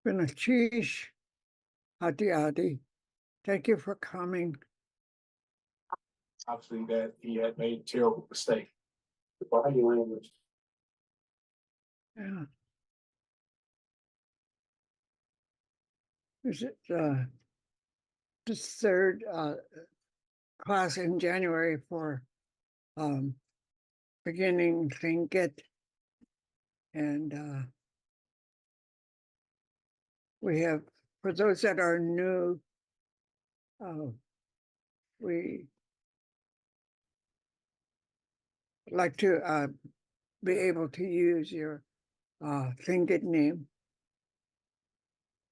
Benachish Hadi Adi. Thank you for coming. Obviously that he had made a terrible mistake. The body language. Yeah. Is it the third class in January for um, beginning Lingit, and we have, for those that are new, we like to be able to use your Lingit name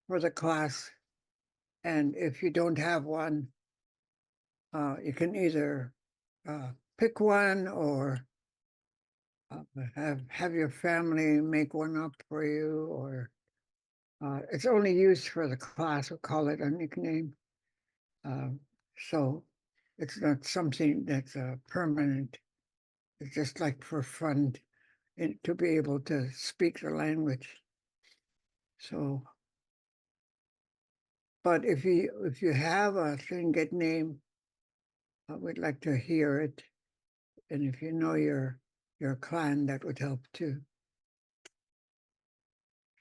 for the class, and if you don't have one, you can either pick one or have your family make one up for you, or it's only used for the class. We'll call it a nickname. So it's not something that's permanent. It's just like for fun to be able to speak the language. So, but if you have a Tlingit name, we'd like to hear it, and if you know your clan, that would help too.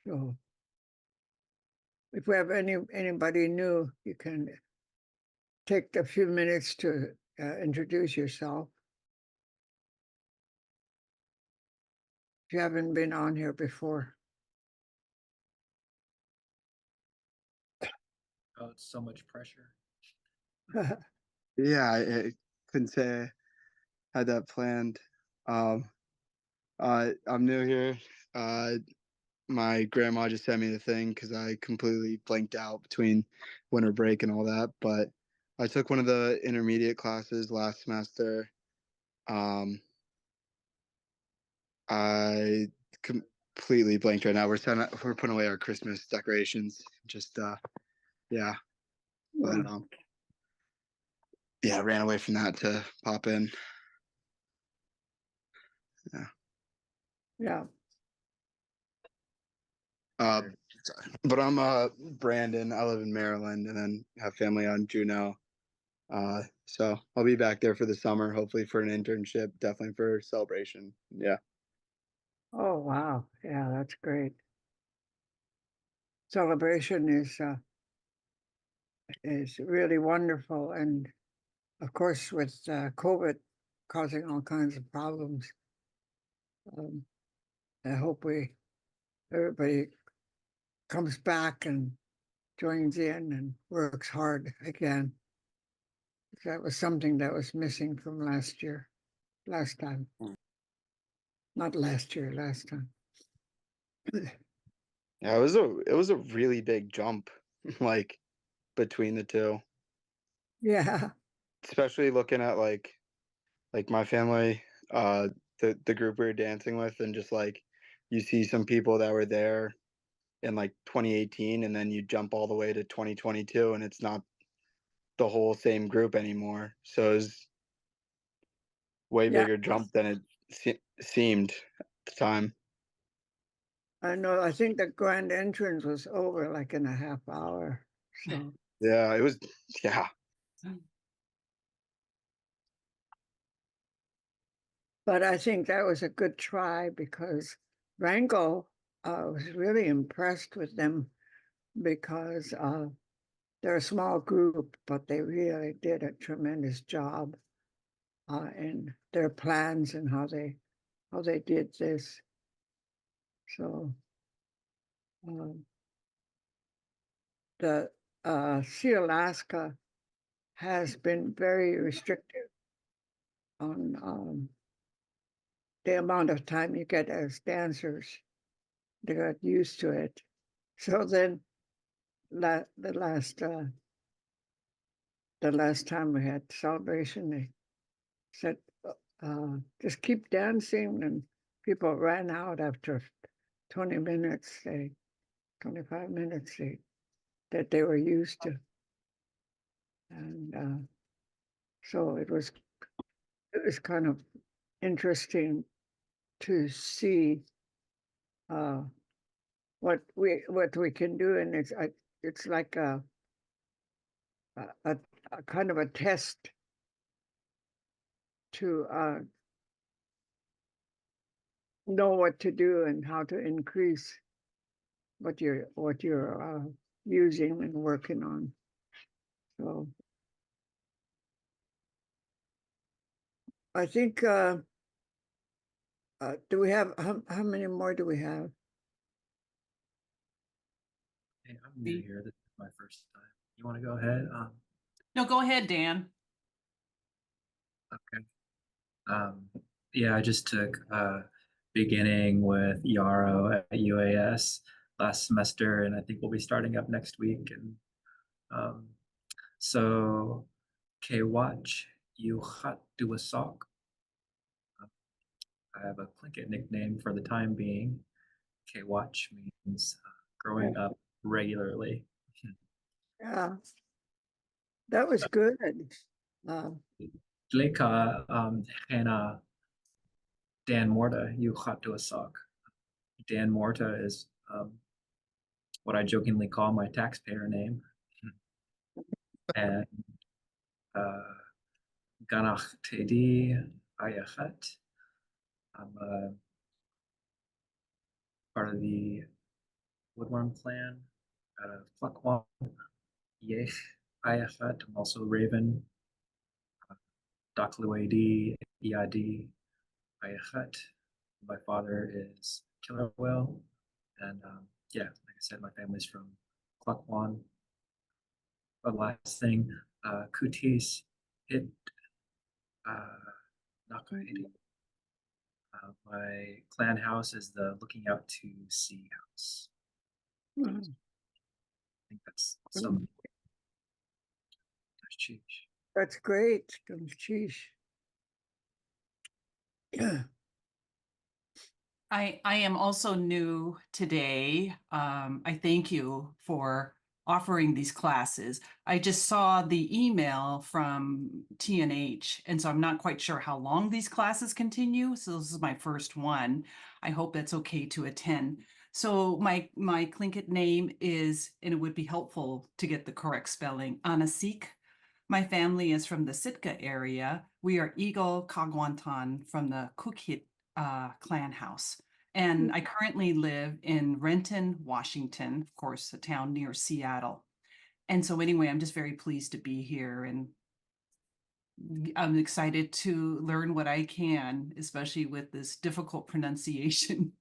So, if we have anybody new, you can take a few minutes to introduce yourself. If you haven't been on here before. Oh, it's so much pressure. Yeah, I couldn't say I had that planned. I'm new here. My grandma just sent me the thing because I completely blanked out between winter break and all that. But I took one of the intermediate classes last semester. I completely blanked right now. We're putting away our Christmas decorations. Just yeah, but yeah, I ran away from that to pop in. Yeah. Yeah. But I'm Brandon. I live in Maryland and then have family on Juneau. So I'll be back there for the summer, hopefully for an internship, definitely for celebration. Yeah. Oh wow. Yeah, that's great. Celebration is really wonderful, and of course with COVID causing all kinds of problems, I hope everybody comes back and joins in and works hard again. That was something that was missing from last time. Not last year, last time. Yeah, it was a really big jump, like between the two. Yeah. Especially looking at like my family, the group we were dancing with, and just like you see some people that were there in like 2018 and then you jump all the way to 2022 and it's not the whole same group anymore. So it's way Yeah. bigger jump than it seemed at the time. I know. I think the grand entrance was over like in a half hour. So Yeah, it was. Yeah, but I think that was a good try because Rango was really impressed with them because they're a small group, but they really did a tremendous job in their plans and how they did this. So the Sea Alaska has been very restrictive on the amount of time you get as dancers. They got used to it. So then the last time we had celebration, they said, just keep dancing, and people ran out after 20 minutes, 25 minutes that they were used to. And so it was kind of interesting to see what we can do, and it's like a kind of a test to know what to do and how to increase what you're using and working on. So I think do we have how many more do we have? Hey, I'm new here. This is my first time. You want to go ahead? No, go ahead, Dan. Okay. Yeah, I just took beginning with Yarrow at UAS last semester, and I think we'll be starting up next week. And so, watch you hot do a sock. I have a Tlingit nickname for the time being. Watch means growing up regularly. Yeah, that was good. Uh, Gleka Hannah Dan Morta, you hot do a sock. Dan Morta is what I jokingly call my taxpayer name. And Ganach Tedi Ayachat. I'm part of the Woodworm clan out of Plakwan. Yech Ayachat. I'm also Raven. Dakluadi Iadi Ayachat. My father is Killer Whale. And yeah, like I said, my family's from Klakwan. The last thing, Kutis Hit Nakaidi. My clan house is the Looking Out to Sea house. mm, I think that's some. that's great. Sheesh. Yeah. I am also new today. I thank you for offering these classes. I just saw the email from TNH, and so I'm not quite sure how long these classes continue. So this is my first one. I hope that's okay to attend. So my Tlingit name is, and it would be helpful to get the correct spelling, Anasik. My family is from the Sitka area. We are Eagle Kagwantan from the Cookit clan house. And I currently live in Renton, Washington, of course, a town near Seattle. And so anyway, I'm just very pleased to be here, and I'm excited to learn what I can, especially with this difficult pronunciation.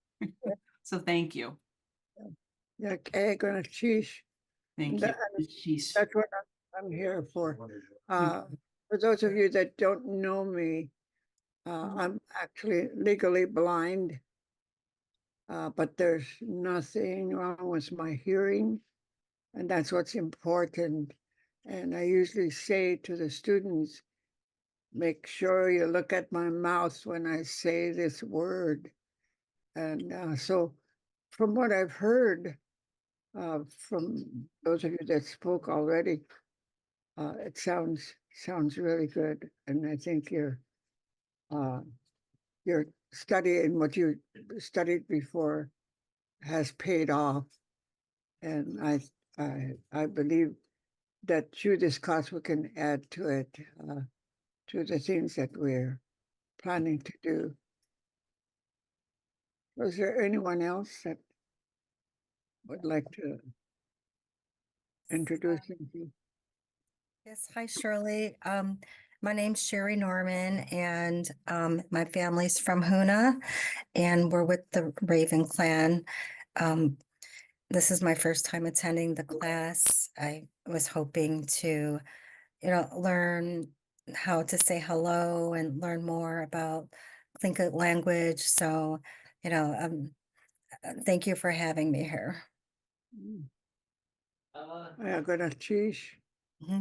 So thank you. Yeah, gonna sheesh. Thank That- you. Sheesh. That's what I'm here for. For those of you that don't know me, I'm actually legally blind, but there's nothing wrong with my hearing, and that's what's important. And I usually say to the students, make sure you look at my mouth when I say this word. And so from what I've heard from those of you that spoke already, it sounds really good. And I think your study and what you studied before has paid off. And I believe that through this class we can add to it, to the things that we're planning to do. Was there anyone else that would like to introduce himself? Yes, hi Shirley. My name's Sherry Norman, and my family's from Hoona, and we're with the Raven clan. This is my first time attending the class. I was hoping to, learn how to say hello and learn more about Tlingit language. So, thank you for having me here. Yeah, gonna cheese.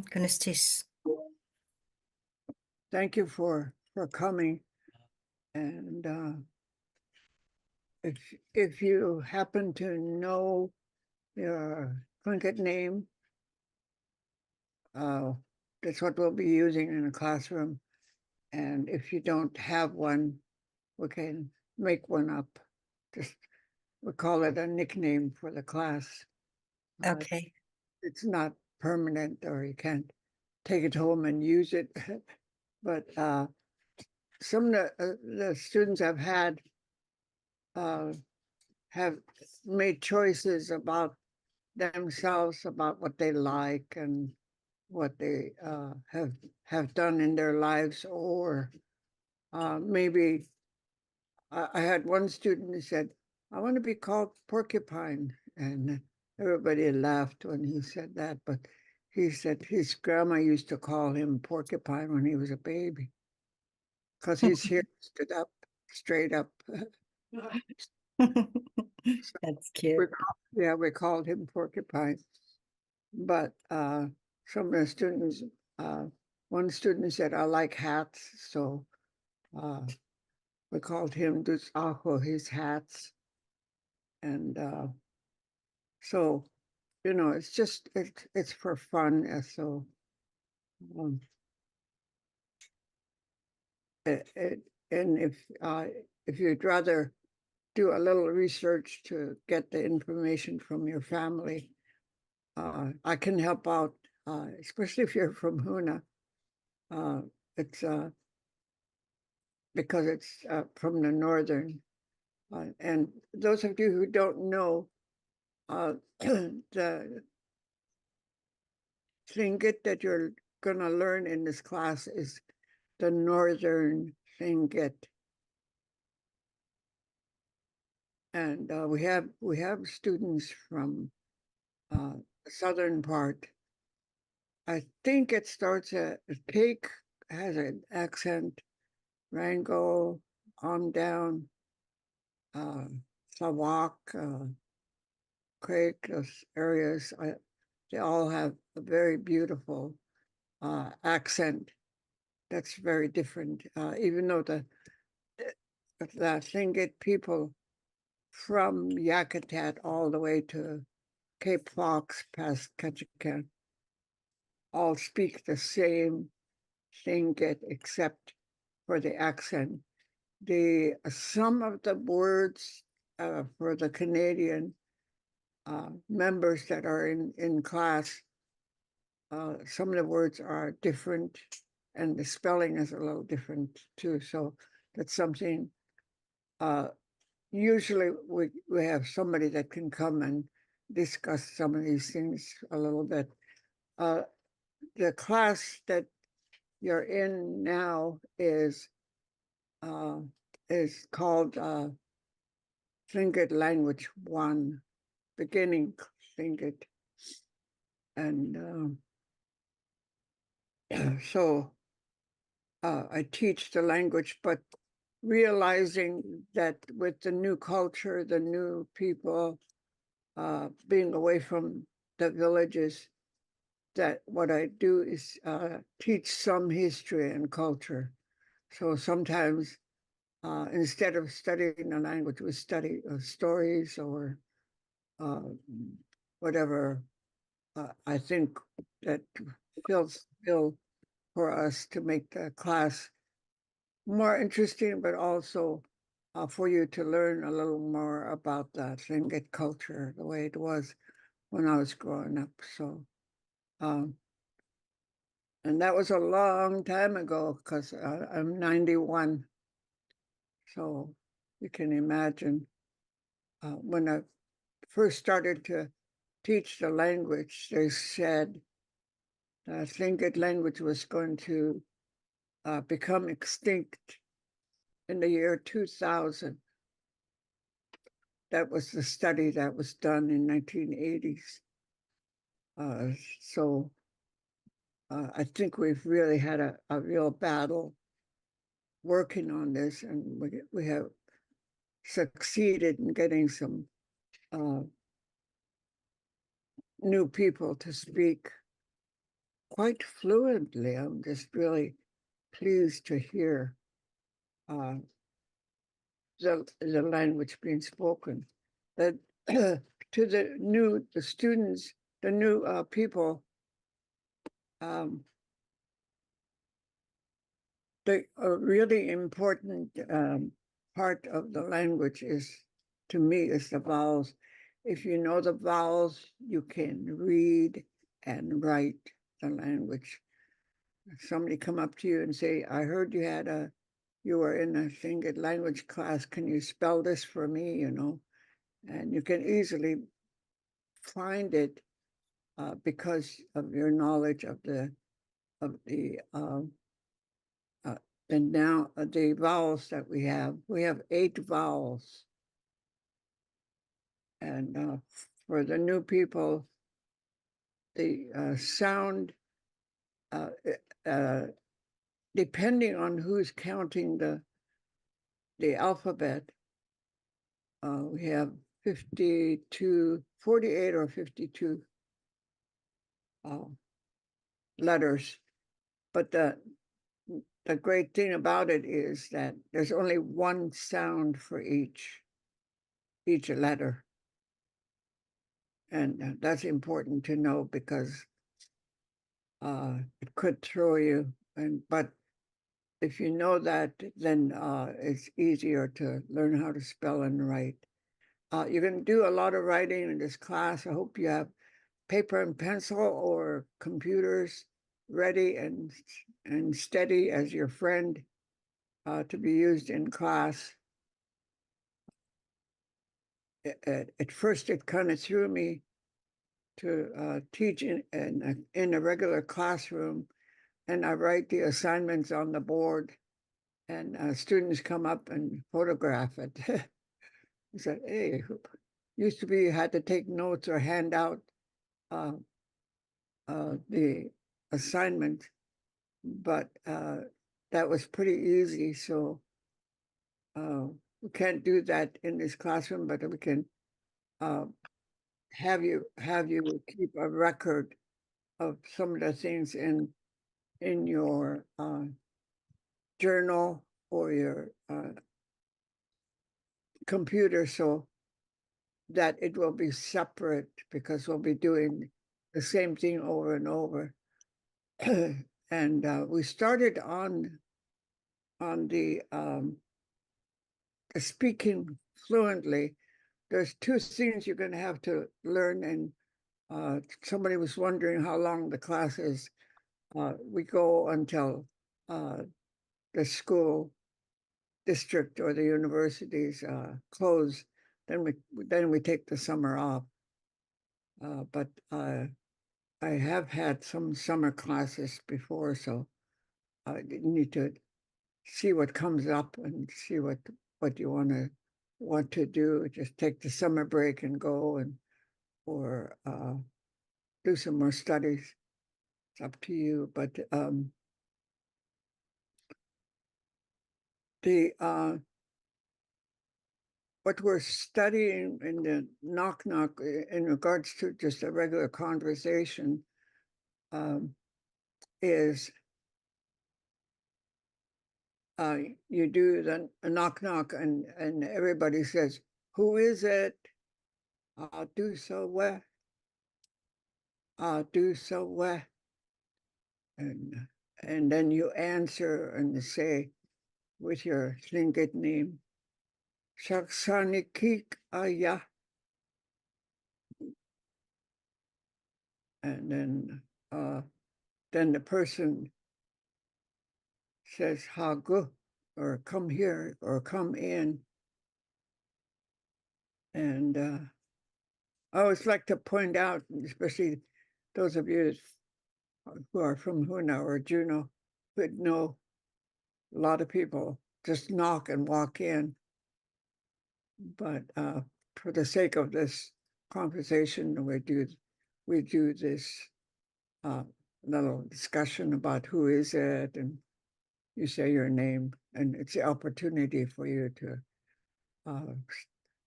Goodness teeth. Thank you for coming. And if you happen to know your Tlingit name, that's what we'll be using in the classroom. And if you don't have one, we can make one up. Just we call it a nickname for the class. Okay. It's not permanent, or you can't take it home and use it. But some of the students I've had have made choices about themselves, about what they like and what they have done in their lives, or maybe I had one student who said, "I want to be called Porcupine," and everybody laughed when he said that, but he said his grandma used to call him Porcupine when he was a baby, because his hair stood up, straight up. That's cute. Yeah, we called him Porcupine. But some of the students, one student said, "I like hats," so we called him Dus Ajo, his hats. And so, it's just, it's for fun. So um, and if you'd rather do a little research to get the information from your family, I can help out, especially if you're from Huna. It's because it's from the northern. And those of you who don't know, the Tlingit that you're going to learn in this class is the northern Tlingit. And we have students from the southern part. I think it starts at Take has an accent, Rango, on down, Sawak, Creek, those areas. They all have a very beautiful accent that's very different. Even though the Tlingit people from Yakutat all the way to Cape Fox past Ketchikan all speak the same Tlingit except for the accent. Some of the words for the Canadian members that are in class, some of the words are different and the spelling is a little different too. So that's something, usually we have somebody that can come and discuss some of these things a little bit. The class that you're in now is called Tlingit Language 1, beginning Tlingit. And so I teach the language, but realizing that with the new culture, the new people, being away from the villages, that what I do is teach some history and culture. So sometimes instead of studying the language, we study stories or whatever I think that feels for us to make the class more interesting, but also for you to learn a little more about that Tlingit culture, the way it was when I was growing up. So, and that was a long time ago because I'm 91. So you can imagine when I first started to teach the language, they said the Tlingit language was going to become extinct in the year 2000. That was the study that was done in 1980s. So I think we've really had a real battle working on this, and we have succeeded in getting some new people to speak quite fluently. I'm just really pleased to hear the language being spoken. That to the students, the new people, the really important part of the language is to me is the vowels. If you know the vowels, you can read and write the language. If somebody come up to you and say, I heard you were in a Lingit language class, can you spell this for me, you know? And you can easily find it because of your knowledge of the and now the vowels that we have 8 vowels. And for the new people, the sound, depending on who's counting the alphabet, we have 48 or 52 letters. But the great thing about it is that there's only one sound for each letter. And that's important to know because it could throw you. But if you know that, then it's easier to learn how to spell and write. You're going to do a lot of writing in this class. I hope you have paper and pencil or computers ready and steady as your friend to be used in class. At first, it kind of threw me to teach in a regular classroom, and I write the assignments on the board, and students come up and photograph it. I said, hey, used to be you had to take notes or hand out the assignment, but that was pretty easy. So we can't do that in this classroom, but we can have you keep a record of some of the things in your journal or your computer, so that it will be separate, because we'll be doing the same thing over and over. And we started on the speaking fluently. There's 2 things you're going to have to learn, and somebody was wondering how long the class is. We go until the school district or the universities close. Then we take the summer off. But I have had some summer classes before, so I need to see what comes up and see what you want to do. Just take the summer break and go, or do some more studies. It's up to you. But what we're studying in the knock in regards to just a regular conversation is you do the knock and everybody says, who is it? I'll do so well. I'll do so well. And then you answer and say with your Tlingit name, Shaksanikik Aya. And then the person says Hagu, or come here, or come in. And I always like to point out, especially those of you who are from Huna or Juneau, would know a lot of people just knock and walk in. But for the sake of this conversation, we do this little discussion about who is it, and you say your name, and it's the opportunity for you to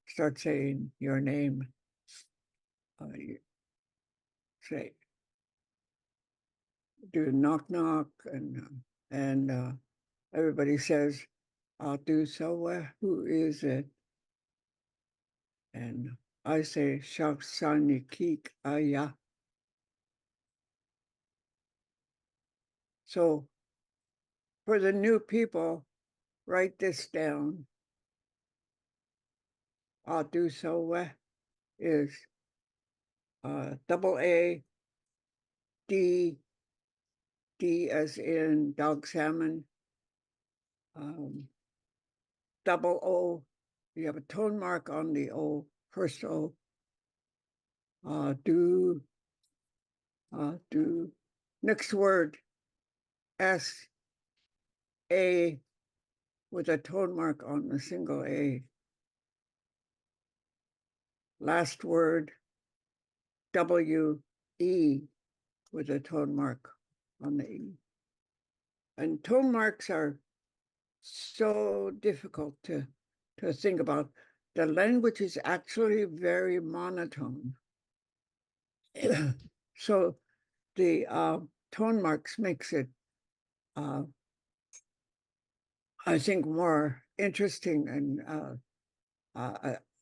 start saying your name. You say, do knock, and everybody says, I'll do so well. Who is it? And I say, Shaksani Kik Aya. So for the new people, write this down. do so well is double A, D, D as in dog salmon, double O, you have a tone mark on the O, first O, do, next word, S, A, with a tone mark on the single A. Last word, W, E, with a tone mark on the E. And tone marks are so difficult to think about. The language is actually very monotone. So the tone marks makes it, I think, more interesting. And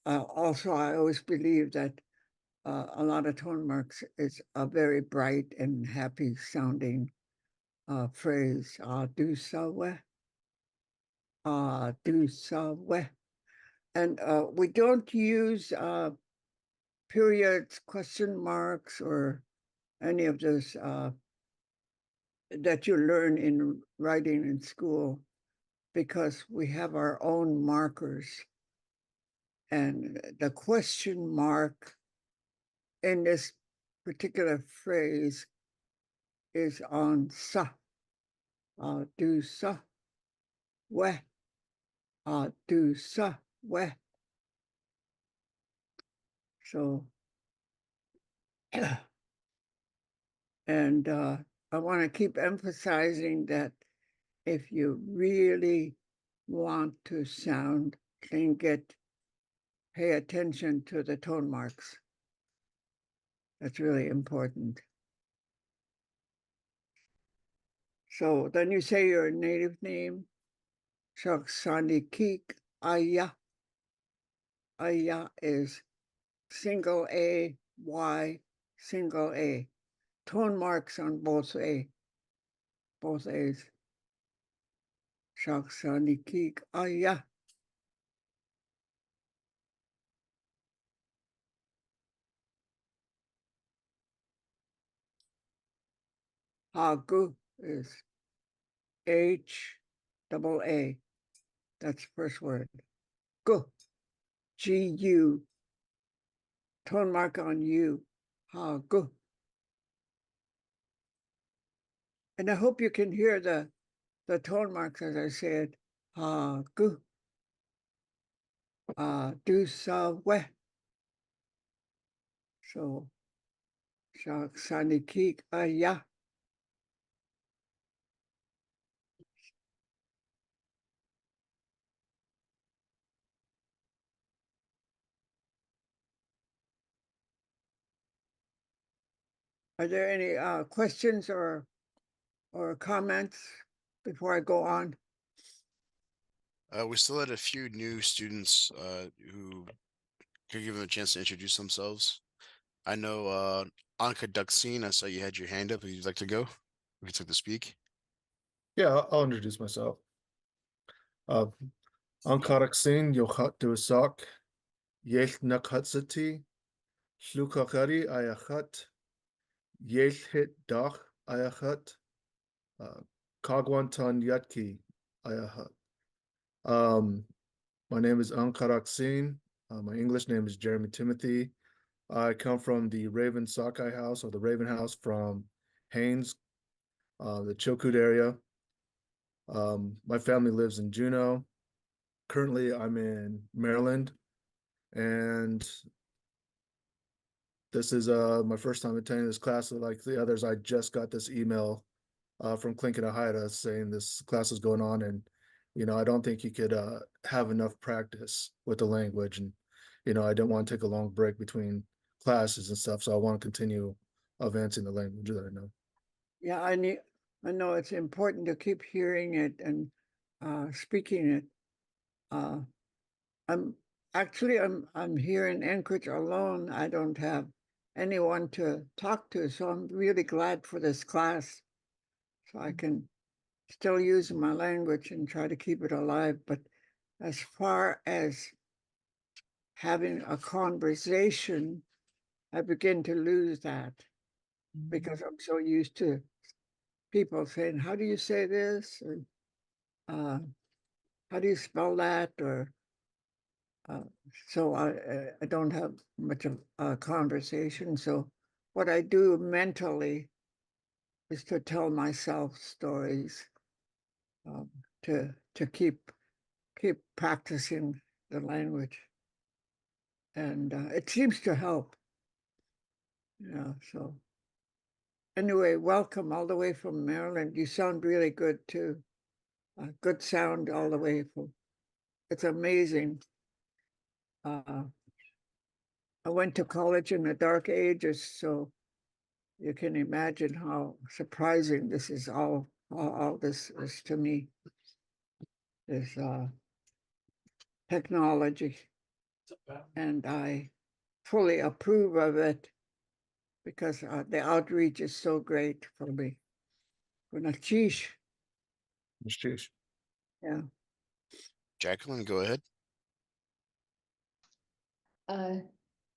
also, I always believe that a lot of tone marks is a very bright and happy sounding phrase. Do so well. Do so well. And we don't use periods, question marks, or any of those that you learn in writing in school, because we have our own markers. And the question mark in this particular phrase is on sa. Do sa. We. Do sa. We. So, and I want to keep emphasizing that if you really want to sound Lingit, pay attention to the tone marks. That's really important. So then you say your native name, Shaksanikik Aya. Aya is single A, Y, single A. Tone marks on both A's. Shaksanikik Aya. Hagu is H double A. That's the first word. Gu. G-U. Tone mark on U. Hagu. And I hope you can hear the tone marks as I said. Hagu. Do sa we. So Shaksanikik Aya. Are there any questions or comments before I go on? We still had a few new students who could give them a chance to introduce themselves. I know Anka Duxine, I saw you had your hand up. Would you like to go? We can take the speak. Yeah, I'll introduce myself. Ankaraksin Yochat Dusak, Yech Nakatsati, Shlukakari Ayachat, Yech Hit Dach Ayachat, Kagwantan Yatki Ayachat. My name is Ankaraksin. My English name is Jeremy Timothy. I come from the Raven Sockeye House, or the Raven House, from Haines, the Chilkoot area. My family lives in Juneau. Currently, I'm in Maryland, and this is my first time attending this class. Like the others, I just got this email from Tlingit Haida saying this class is going on, and I don't think you could have enough practice with the language, and I don't want to take a long break between classes and stuff, so I want to continue advancing the language that I know. Yeah, I know it's important to keep hearing it and speaking it. I'm here in Anchorage alone. I don't have anyone to talk to, so I'm really glad for this class, so I can still use my language and try to keep it alive. But as far as having a conversation, I begin to lose that because I'm so used to people saying, how do you say this? Or how do you spell that? Or so I don't have much of a conversation. So what I do mentally is to tell myself stories, um, to keep practicing the language, and it seems to help. Yeah. So anyway, welcome all the way from Maryland. You sound really good too. Good sound all the way from. It's amazing. I went to college in the dark ages, so you can imagine how surprising this is all this is to me, this technology. And I fully approve of it because the outreach is so great for me. Cheesh. Sheesh. Yeah. Jacqueline, go ahead.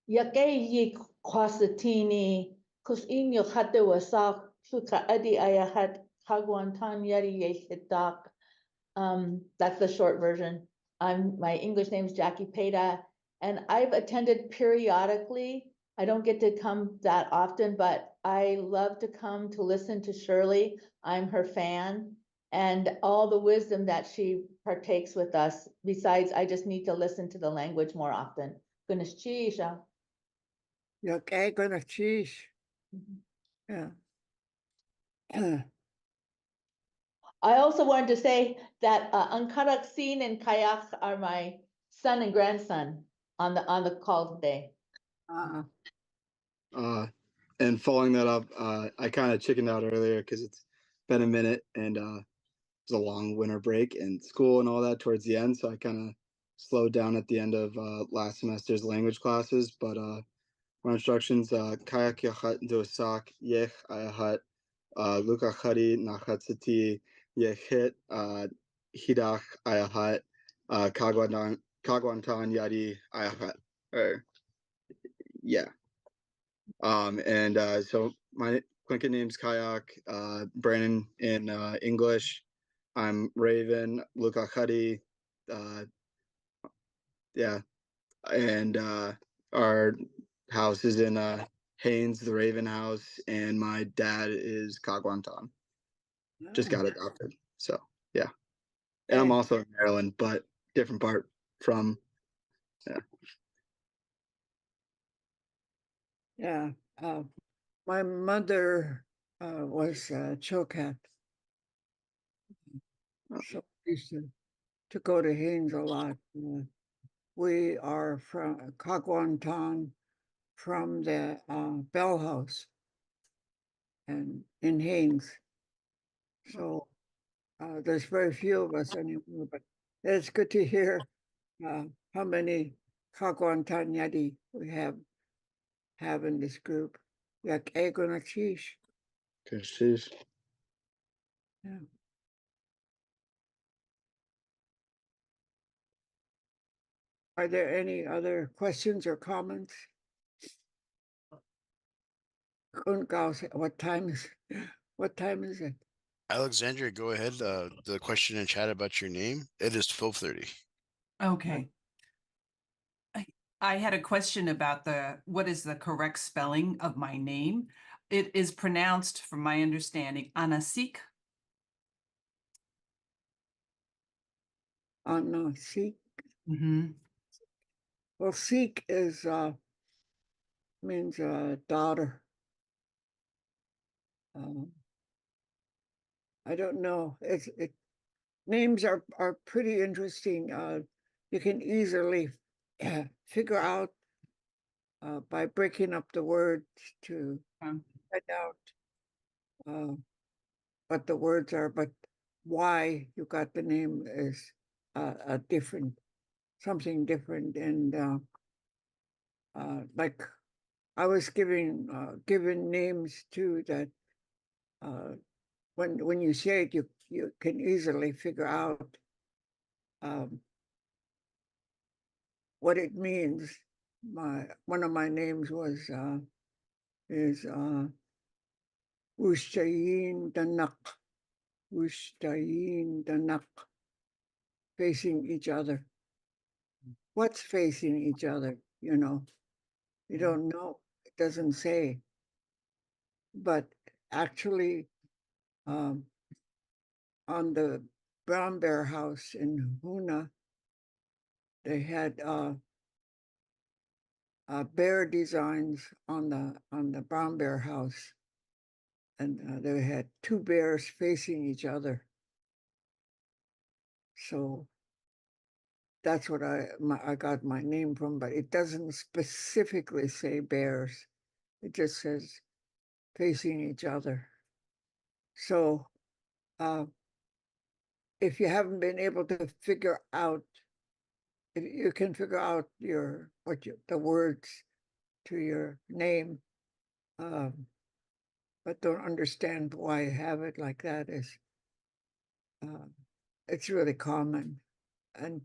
Yake kwasatini kus inyo hade wasak suka adi ayahat kagwantan yari yeshitak. That's the short version. My English name is Jackie Peda, and I've attended periodically. I don't get to come that often, but I love to come to listen to Shirley. I'm her fan, and all the wisdom that she partakes with us. Besides, I just need to listen to the language more often. Goodness, Chisha. Yake gonna cheesh. Yeah. I also wanted to say that Ankarak Sin and Kayak are my son and grandson on the call today. And following that up, I kind of chickened out earlier because it's been a minute and it was a long winter break and school and all that towards the end. So I kind of slowed down at the end of last semester's language classes. But my instructions, kayak yachat dosak yech ayahat luka khari nachatsati yechit hidach ayahat kagwantan yadi ayahat. Or yeah. And so my Clinton name's Kayak, Brandon in English. I'm Raven, Luka Khadi, yeah. And our house is in Haynes, the Raven house, and my dad is Kagwantan. Just got adopted. So yeah. And I'm also in Maryland, but different part from Yeah. My mother was Chokat. So I used to go to Haynes a lot. We are from Kagwantan, from the Bell House and in Haynes. So there's very few of us anymore, but it's good to hear how many Kagwantan Yadi we have in this group. Yak Egonachish. Yeah. Are there any other questions or comments? What time is it? Alexandria, go ahead. The question in chat about your name. It is 12:30. Okay. I had a question about what is the correct spelling of my name. It is pronounced, from my understanding, Anasik. No, Sikh. Mm-hmm. Well, Sikh is means daughter. I don't know. Names are pretty interesting. You can easily figure out by breaking up the words to find out what the words are, but why you got the name is a different, something different. And like I was given names too that when you say it, you can easily figure out what it means. One of my names is Ushtayin Danak. Ushtayin Danak. Facing each other. What's facing each other, you know? You don't know. It doesn't say. But actually, on the Brown Bear House in Huna, they had bear designs on the Brown Bear House, and they had two bears facing each other. So that's what I got my name from, but it doesn't specifically say bears. It just says facing each other. So if you haven't been able to figure out, if you can figure out the words to your name, but don't understand why you have it like that, it's really common. And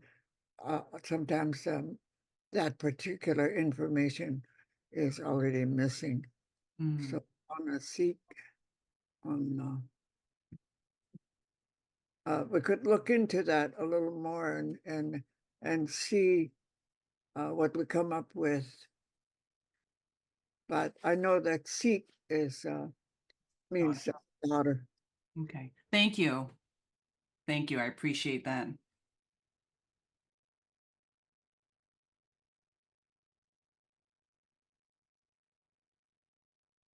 sometimes that particular information is already missing. Mm. So on a seek, on we could look into that a little more and see what we come up with. But I know that seek means daughter. Okay, thank you. Thank you, I appreciate that.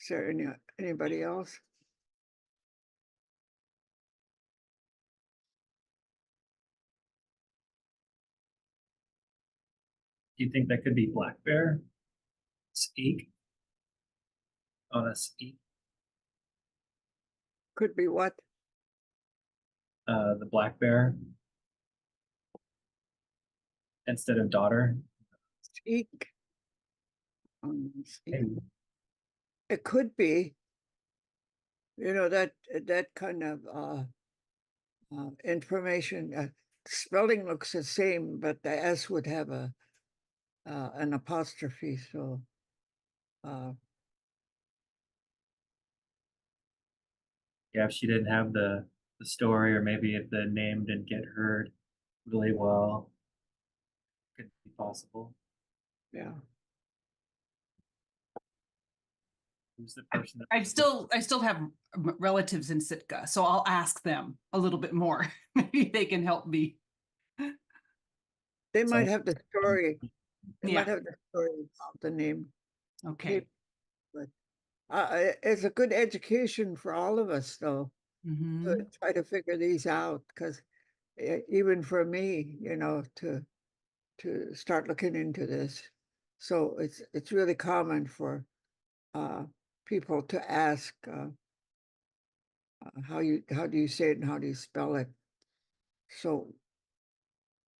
Is there anybody else? Do you think that could be black bear? Speak on a speak. Could be what? The black bear instead of daughter. Seek. Seek. Maybe. It could be. You know, that kind of information. Spelling looks the same, but the S would have an apostrophe. So Yeah, if she didn't have the story, or maybe if the name didn't get heard really well, could be possible. yeah. Who's the person that I still have relatives in Sitka, so I'll ask them a little bit more. Maybe they can help me. They might So- have the story. They might Yeah, have the story of the name. okay. But it's a good education for all of us, though, Mhm. to try to figure these out. Because even for me, you know, to start looking into this, so it's really common for people to ask how do you say it and how do you spell it. So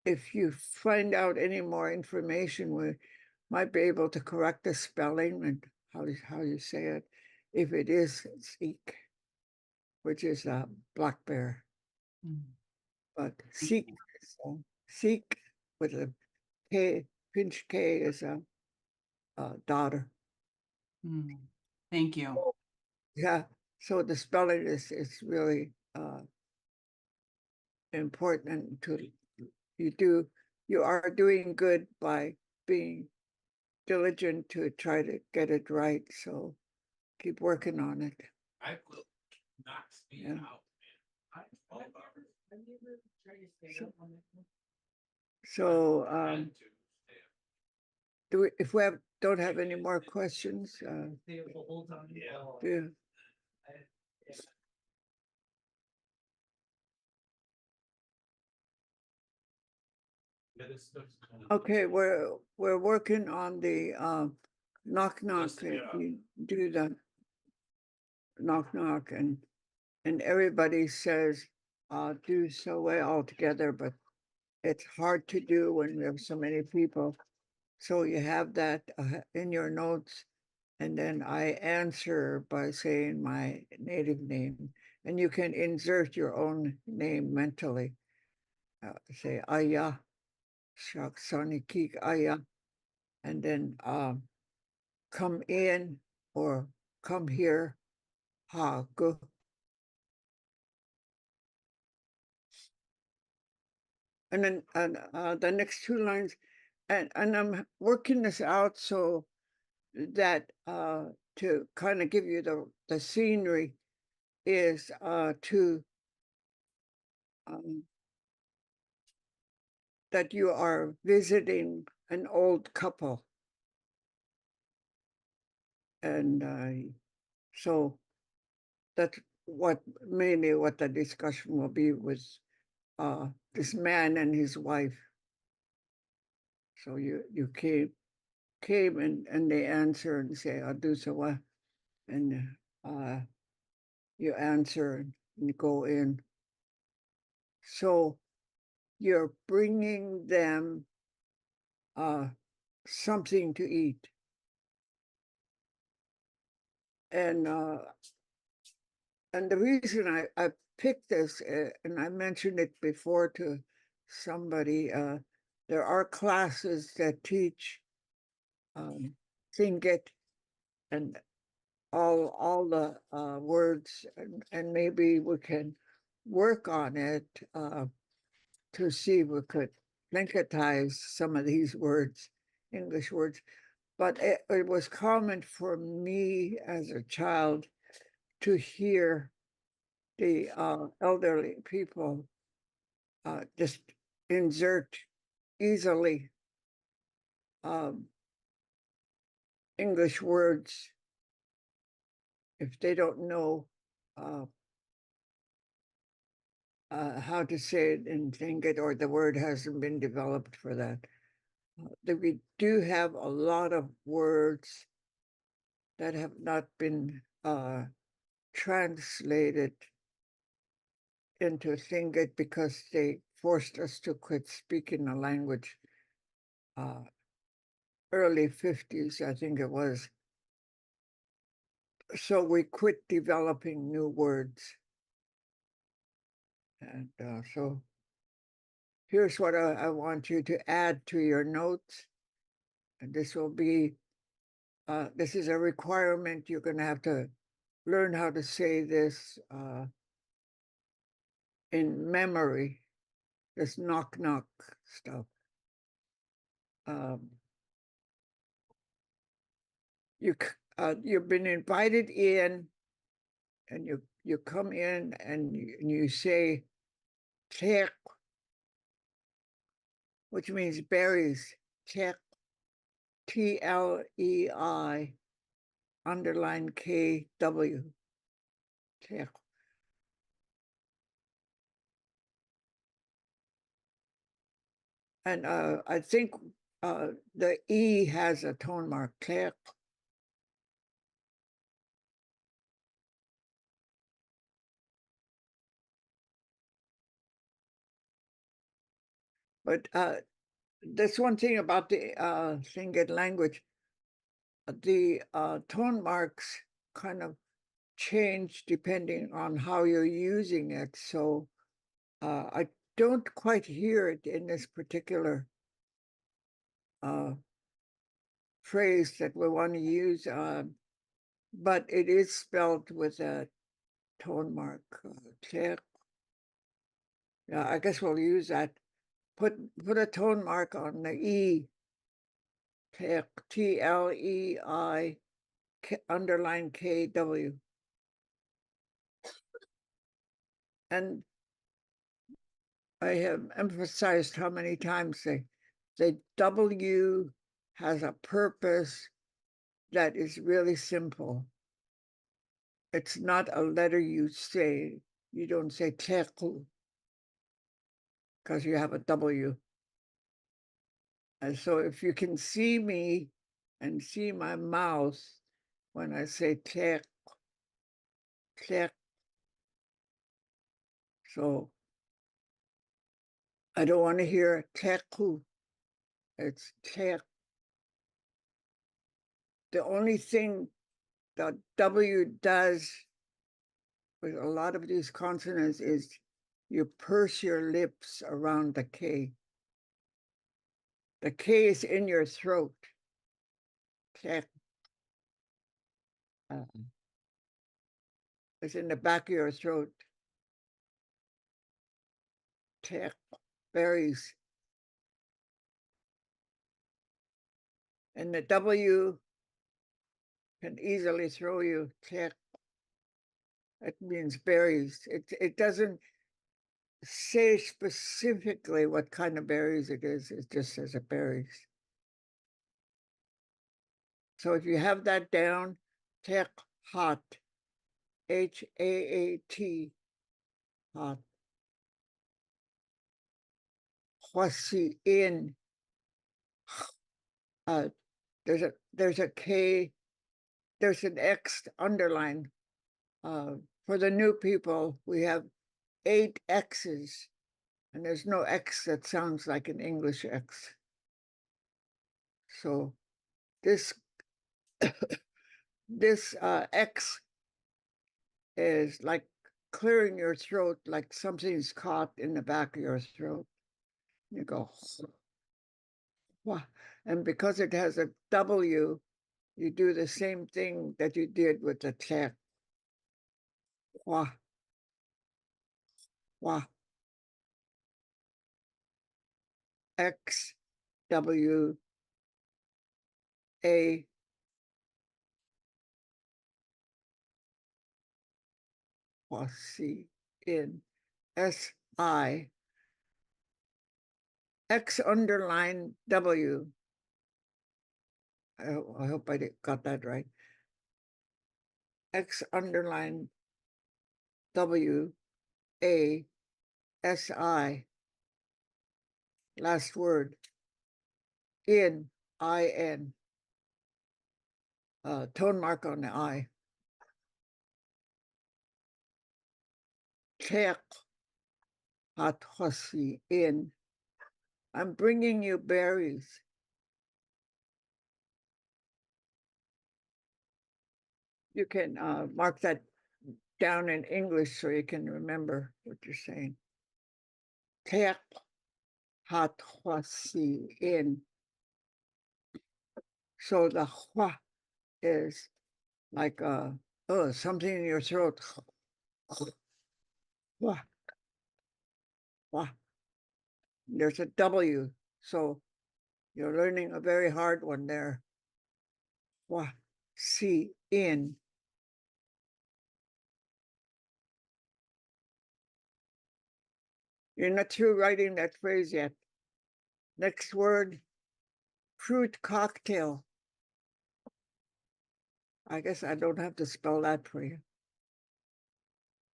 if you find out any more information, we might be able to correct the spelling and how you say it, if it is seek, which is black bear. Mm. But seek is seek with a K, pinch K is a daughter. Mm. Thank you. Yeah, so the spelling is really important to you are doing good by being diligent to try to get it right. So keep working on it. I will knock me Yeah. out. So if we don't have any more questions, do okay, we're working on the knock knock. You do the knock knock, and everybody says do so well all together, but it's hard to do when we have so many people. So you have that in your notes, and then I answer by saying my native name, and you can insert your own name mentally. Say Aya. Shaksanikik aya, and then come in or come here, ha go. And then the next two lines, and I'm working this out so that to kind of give you the scenery is to that you are visiting an old couple. And so that's mainly what the discussion will be with this man and his wife. So you came and they answer and say, Adusawa, and you answer and you go in. So you're bringing them something to eat. And the reason I picked this, and I mentioned it before to somebody, there are classes that teach Tlingit and all the words, and maybe we can work on it to see if we could Tlingitize some of these words, English words. But it was common for me as a child to hear the elderly people just insert easily English words if they don't know how to say it in Tlingit, or the word hasn't been developed for that. That we do have a lot of words that have not been translated into Tlingit because they forced us to quit speaking the language. Early 50s, I think it was. So we quit developing new words. And so here's what I want you to add to your notes. And this will be, this is a requirement. You're going to have to learn how to say this in memory, this knock knock stuff. You've been invited in, and you come in and you say tek, which means berries. Tek, TLEI, underline KW. Tek. And I think the E has a tone mark, tek. But that's one thing about the Tlingit language. The tone marks kind of change depending on how you're using it. So I don't quite hear it in this particular phrase that we want to use, but it is spelled with a tone mark. Yeah, I guess we'll use that. Put a tone mark on the E. TLEI underline KW. And I have emphasized how many times the W has a purpose that is really simple. It's not a letter you say. You don't say teku because you have a W. And so if you can see me and see my mouth when I say tek, tek, so I don't want to hear teku. It's tek. The only thing the W does with a lot of these consonants is you purse your lips around the K. The K is in your throat. Tek. It's in the back of your throat. Tek. Berries. And the W can easily throw you. Tek. It means berries. It doesn't say specifically what kind of berries it is. It just says it berries. So if you have that down, tek hot, Haat, hot. Huasi in. There's a K, there's an X underline. For the new people, we have 8 X's, and there's no X that sounds like an English X. So this this X is like clearing your throat, like something's caught in the back of your throat. You go, wah. And because it has a W, you do the same thing that you did with the tek. Wah, wah. X, W, A, C, in, S, I, X underline W. I hope I got that right. X underline W, A, S, I. Last word. In, I-N. Tone mark on the I. Tek, hat, hosi, in. I'm bringing you berries. You can mark that down in English so you can remember what you're saying. Tek, hat, hosi, in. So the hua is like something in your throat. Hua, hua. There's a W, so you're learning a very hard one there. Hua, si, in. You're not through writing that phrase yet. Next word, fruit cocktail. I guess I don't have to spell that for you.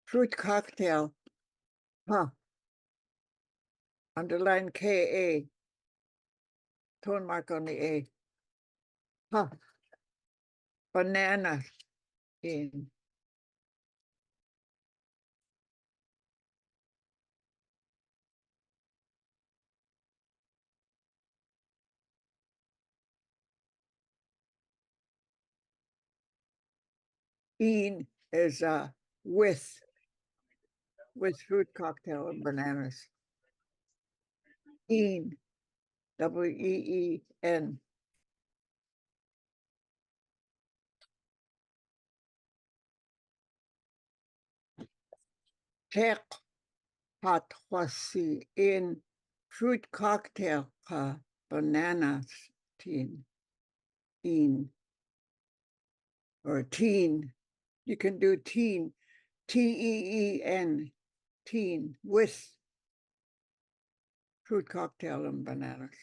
Fruit cocktail. Huh. Underline K-A. Tone mark on the A. Huh. Banana in. In is with fruit cocktail and bananas. In, W-E-E-N. Tek, hat, hosi, in, fruit cocktail, bananas, teen, in, or teen. You can do teen, T-E-E-N, teen, with fruit cocktail and bananas.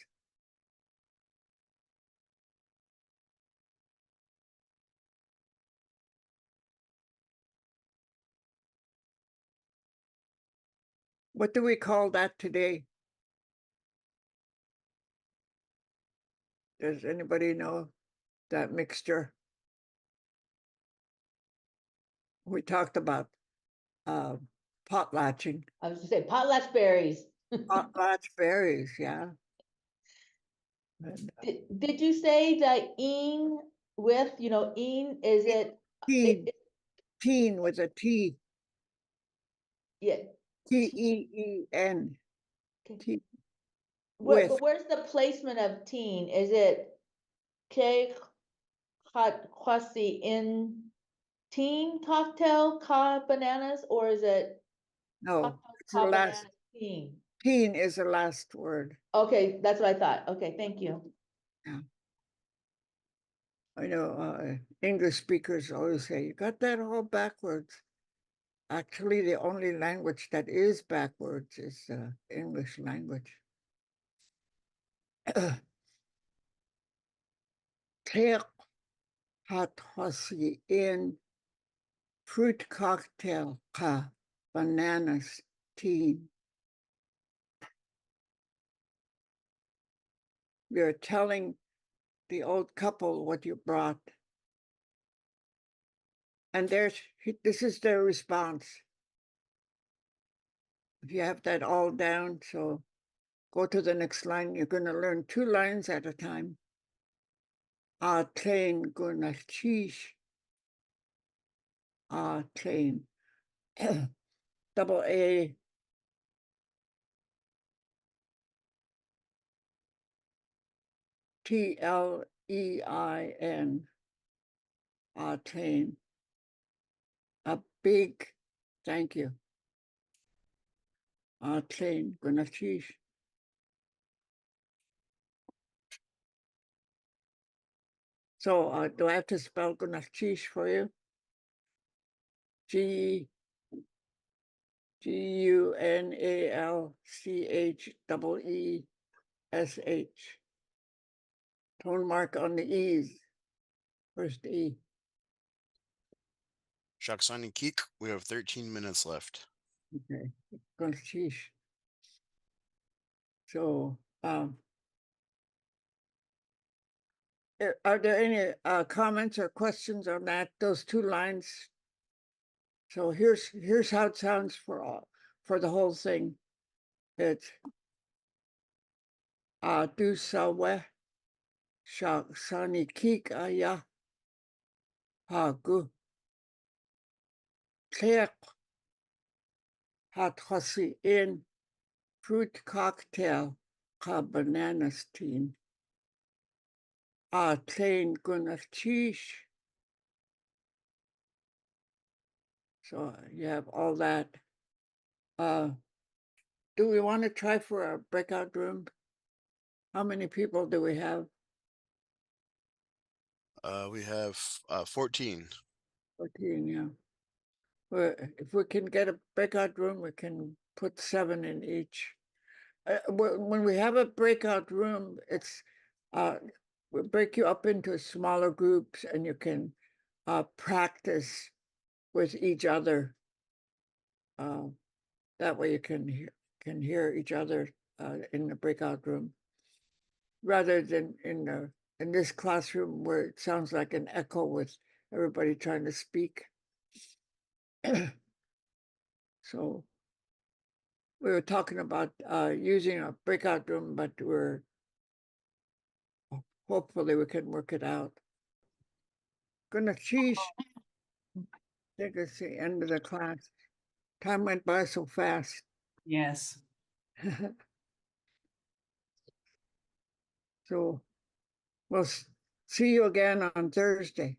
What do we call that today? Does anybody know that mixture? We talked about potlatching. I was gonna say potlatch berries. Potlatch berries, yeah. And, Did you say that in with, in, is it? teen, teen with a T, Yeah. T-E-E-N. Okay. Teen. Where, with, but where's the placement of teen? Is it K hot kwasi in teen cocktail ka bananas, or is it no, cocktail it's the ka last, bananas teen? teen is the last word. Okay, that's what I thought. Okay, thank you. I know English speakers always say, you got that all backwards. Actually, the only language that is backwards is English language. Teak hat hosi in fruit cocktail ka bananas teen. You're telling the old couple what you brought. And this is their response. If you have that all down, so go to the next line. You're going to learn 2 lines at a time. A train gonna cheese. A train. Double A. TLEIN. A train. A big thank you. A train gonna cheese. So do I have to spell gonna cheese for you? G GUNALCHEESH. Tone mark on the E's. First E. Shaksani Keek, we have 13 minutes left. Okay. Gonna cheese. So are there any comments or questions on that? Those 2 lines. So here's how it sounds for the whole thing. It's do sawe shaksani kik aya hagu clear hat hosi in fruit cocktail ka bananas teen. Plain gonna cheese. So you have all that. Do we want to try for a breakout room? How many people do we have? We have 14. 14, yeah. Well, if we can get a breakout room, we can put 7 in each. When we have a breakout room, it's we break you up into smaller groups, and you can practice with each other. That way you can hear each other in the breakout room, rather than in this classroom where it sounds like an echo with everybody trying to speak. So we were talking about using a breakout room, but hopefully we can work it out. Gonna cheese. I think it's the end of the class. Time went by so fast. Yes. So we'll see you again on Thursday.